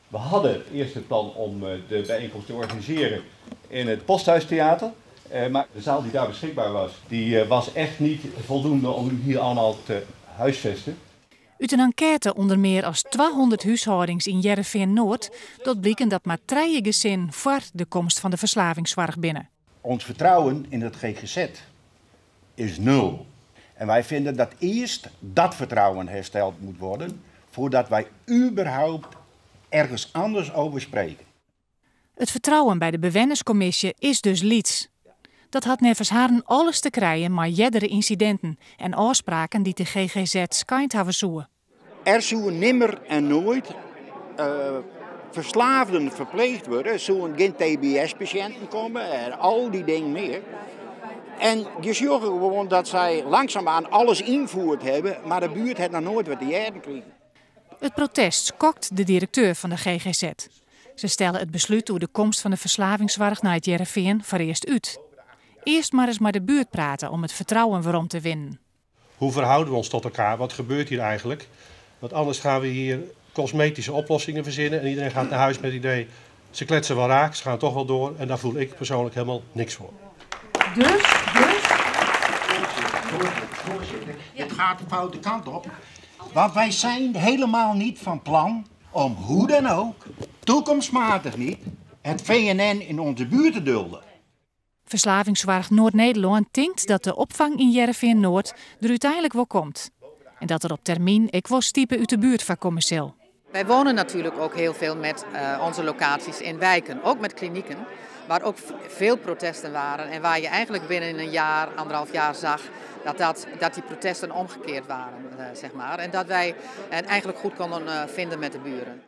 We hadden eerst het plan om de bijeenkomst te organiseren in het Posthuistheater. Maar de zaal die daar beschikbaar was, die was echt niet voldoende om u hier allemaal te huisvesten. Uit een enquête onder meer als 200 huishoudings in Jereveen-Noord tot blijken dat maar 3 gezinnen voor de komst van de verslavingszorg binnen. Ons vertrouwen in het GGZ is 0. En wij vinden dat eerst dat vertrouwen hersteld moet worden voordat wij überhaupt ergens anders over spreken. Het vertrouwen bij de bewennerscommissie is dus lieds. Dat had nevens haren alles te krijgen maar jeddere incidenten en afspraken die de GGZ schijnt hebben zoeken. Er zullen nimmer en nooit verslaafden verpleegd worden. Er zullen geen TBS-patiënten komen en al die dingen meer. En je ziet gewoon dat zij langzaamaan alles invoerd hebben, maar de buurt heeft nog nooit wat te jaren gekregen. Het protest schokt de directeur van de GGZ. Ze stellen het besluit over de komst van de verslavingszorg naar het Jereveen voor eerst uit. Eerst maar eens met de buurt praten om het vertrouwen weer om te winnen. Hoe verhouden we ons tot elkaar? Wat gebeurt hier eigenlijk? Want anders gaan we hier cosmetische oplossingen verzinnen en iedereen gaat naar huis met het idee, ze kletsen wel raak, ze gaan toch wel door en daar voel ik persoonlijk helemaal niks voor. Het gaat de foute kant op. Want wij zijn helemaal niet van plan om hoe dan ook, toekomstmatig niet, het VNN in onze buurt te dulden. Verslavingszorg Noord-Nederland denkt dat de opvang in Jereveen-Noord er uiteindelijk wel komt. En dat er op termijn ook wel stiepen uit de buurt van komen zal. Wij wonen natuurlijk ook heel veel met onze locaties in wijken, ook met klinieken, waar ook veel protesten waren en waar je eigenlijk binnen een jaar, 1,5 jaar zag dat die protesten omgekeerd waren, zeg maar. En dat wij het eigenlijk goed konden vinden met de buren.